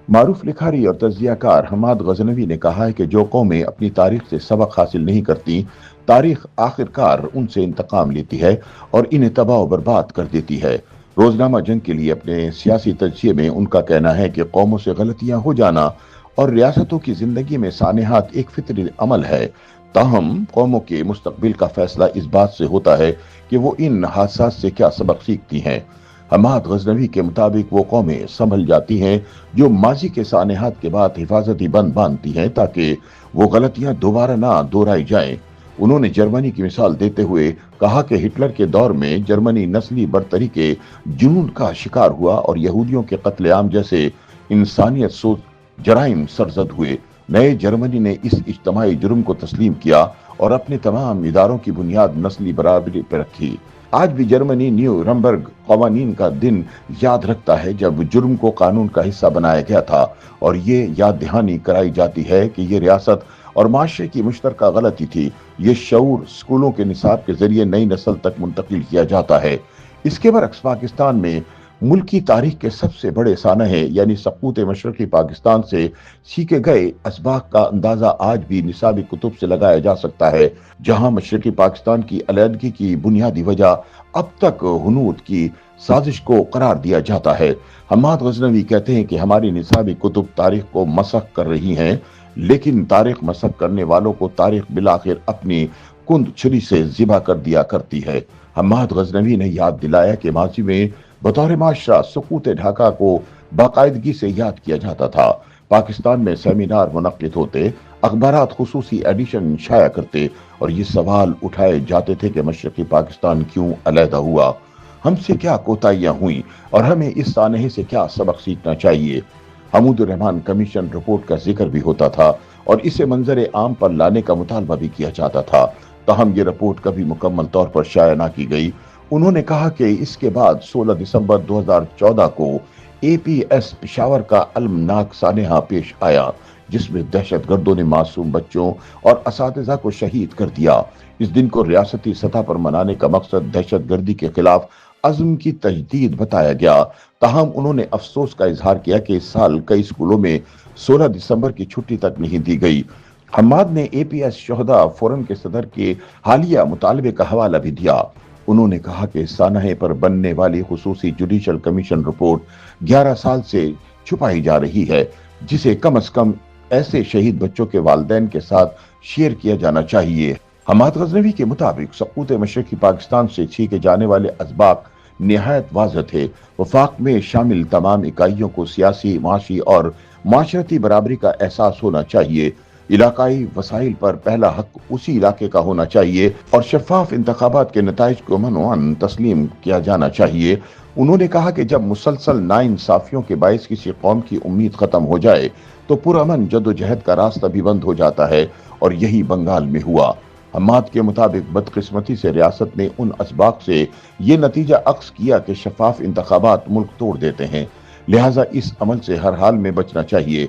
معروف لکھاری اور تجزیہ کار حماد غزنوی نے کہا ہے کہ جو قومیں اپنی تاریخ سے سبق حاصل نہیں کرتی، تاریخ آخر کار ان سے انتقام لیتی ہے اور انہیں تباہ و برباد کر دیتی ہے۔ روزنامہ جنگ کے لیے اپنے سیاسی تجزیے میں ان کا کہنا ہے کہ قوموں سے غلطیاں ہو جانا اور ریاستوں کی زندگی میں سانحات ایک فطری عمل ہے، تاہم قوموں کے مستقبل کا فیصلہ اس بات سے ہوتا ہے کہ وہ ان حادثات سے کیا سبق سیکھتی ہیں۔ حماد غزنوی کے مطابق وہ قومیں سنبھل جاتی ہیں جو ماضی کے سانحات کے بعد حفاظتی بند باندھتی ہیں تاکہ وہ غلطیاں دوبارہ نہ دہرائی جائیں۔ انہوں نے جرمنی کی مثال دیتے ہوئے کہا کہ ہٹلر کے دور میں جرمنی نسلی برتری کے جنون کا شکار ہوا اور یہودیوں کے قتل عام جیسے انسانیت سوز جرائم سرزد ہوئے۔ نئے جرمنی نے اس اجتماعی جرم کو تسلیم کیا اور اپنے تمام اداروں کی بنیاد نسلی برابری پر رکھی۔ آج بھی جرمنی نیو رمبرگ قوانین کا دن یاد رکھتا ہے جب جرم کو قانون کا حصہ بنایا گیا تھا، اور یہ یاد دہانی کرائی جاتی ہے کہ یہ ریاست اور معاشرے کی مشترکہ غلطی تھی۔ یہ شعور اسکولوں کے نصاب کے ذریعے نئی نسل تک منتقل کیا جاتا ہے۔ اس کے برعکس پاکستان میں ملک کی تاریخ کے سب سے بڑے سانحے یعنی سقوط مشرقی پاکستان سے سیکھے گئے اسباق کا اندازہ آج بھی نصابی کتب سے لگایا جا سکتا ہے، جہاں مشرقی پاکستان کی علیحدگی کی بنیادی وجہ اب تک ہنود کی سازش کو قرار دیا جاتا ہے۔ حماد غزنوی کہتے ہیں کہ ہماری نصابی کتب تاریخ کو مسخ کر رہی ہیں، لیکن تاریخ مسخ کرنے والوں کو تاریخ بالآخر اپنی کند چھری سے ذبح کر دیا کرتی ہے۔ حماد غزنوی نے یاد دلایا کہ ماضی میں بطور معاشرہ سقوط ڈھاکہ کو باقاعدگی سے یاد کیا جاتا تھا۔ پاکستان میں سیمینار منعقد ہوتے، اخبارات خصوصی ایڈیشن شائع کرتے اور یہ سوال اٹھائے جاتے تھے کہ مشرقی پاکستان کیوں علیحدہ ہوا، ہم سے کیا کوتاہیاں ہوئیں اور ہمیں اس سانحے سے کیا سبق سیکھنا چاہیے۔ حمود الرحمن کمیشن رپورٹ کا ذکر بھی ہوتا تھا اور اسے منظر عام پر لانے کا مطالبہ بھی کیا جاتا تھا، تاہم یہ رپورٹ کبھی مکمل طور پر شائع نہ کی گئی۔ انہوں نے کہا کہ اس کے بعد 16 دسمبر 2014 کو اے پی ایس پشاور کا المناک سانحہ پیش آیا، جس میں دہشت گردوں نے معصوم بچوں اور اساتذہ کو شہید کر دیا۔ اس دن کو ریاستی سطح پر منانے کا مقصد دہشت گردی کے خلاف عزم کی تجدید بتایا گیا، تاہم انہوں نے افسوس کا اظہار کیا کہ اس سال کئی اسکولوں میں 16 دسمبر کی چھٹی تک نہیں دی گئی۔ حماد نے اے پی ایس شہداء فورم کے صدر کے حالیہ مطالبے کا حوالہ بھی دیا۔ انہوں نے کہا کہ سانحے پر بننے والی خصوصی جوڈیشل کمیشن رپورٹ 11 سال سے چھپائی جا رہی ہے، جسے کم از کم ایسے شہید بچوں کے والدین کے ساتھ شیئر کیا جانا چاہیے۔ حماد غزنوی کے مطابق سقوط مشرقی پاکستان سے چھینکے جانے والے اسباق نہایت واضح تھے۔ وفاق میں شامل تمام اکائیوں کو سیاسی، معاشی اور معاشرتی برابری کا احساس ہونا چاہیے۔ علاقائی وسائل پر پہلا حق اسی علاقے کا ہونا چاہیے اور شفاف انتخابات کے نتائج کو امن تسلیم کیا جانا چاہیے۔ انہوں نے کہا کہ جب مسلسل ناانصافیوں کے باعث کسی قوم کی امید ختم ہو جائے تو پرامن جدوجہد کا راستہ بھی بند ہو جاتا ہے، اور یہی بنگال میں ہوا۔ حماد کے مطابق بدقسمتی سے ریاست نے ان اسباق سے یہ نتیجہ اخذ کیا کہ شفاف انتخابات ملک توڑ دیتے ہیں، لہٰذا اس عمل سے ہر حال میں بچنا چاہیے۔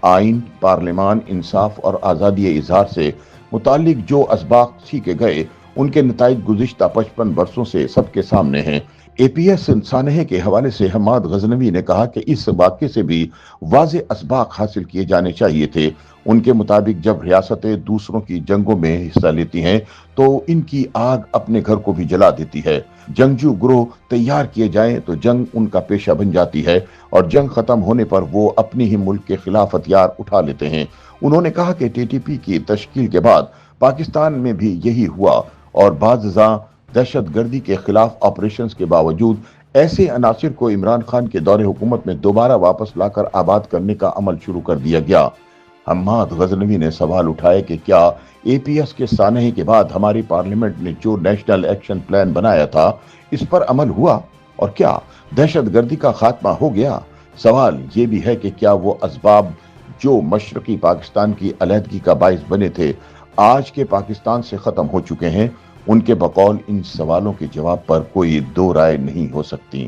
آئین، پارلیمان، انصاف اور آزادی اظہار سے متعلق جو اسباق سیکھے گئے، ان کے نتائج گزشتہ 55 برسوں سے سب کے سامنے ہیں۔ اے پی ایس سانحے کے حوالے سے حماد غزنوی نے کہا کہ اس واقعے سے بھی واضح اسباق حاصل کیے جانے چاہیے تھے۔ ان کے مطابق جب ریاستیں دوسروں کی جنگوں میں حصہ لیتی ہیں تو ان کی آگ اپنے گھر کو بھی جلا دیتی ہے۔ جنگجو گروہ تیار کیے جائیں تو جنگ ان کا پیشہ بن جاتی ہے، اور جنگ ختم ہونے پر وہ اپنی ہی ملک کے خلاف ہتھیار اٹھا لیتے ہیں۔ انہوں نے کہا کہ ٹی ٹی پی کی تشکیل کے بعد پاکستان میں بھی یہی ہوا، اور بعض ازاں دہشت گردی کے خلاف آپریشنز کے باوجود ایسے عناصر کو عمران خان کے دور حکومت میں دوبارہ واپس لا کر آباد کرنے کا عمل شروع کر دیا گیا۔ حماد غزنوی نے سوال اٹھائے کہ کیا اے پی ایس کے سانحے کے بعد ہماری پارلیمنٹ نے جو نیشنل ایکشن پلان بنایا تھا اس پر عمل ہوا، اور کیا دہشت گردی کا خاتمہ ہو گیا؟ سوال یہ بھی ہے کہ کیا وہ اسباب جو مشرقی پاکستان کی علیحدگی کا باعث بنے تھے آج کے پاکستان سے ختم ہو چکے ہیں؟ ان کے بقول ان سوالوں کے جواب پر کوئی دو رائے نہیں ہو سکتی۔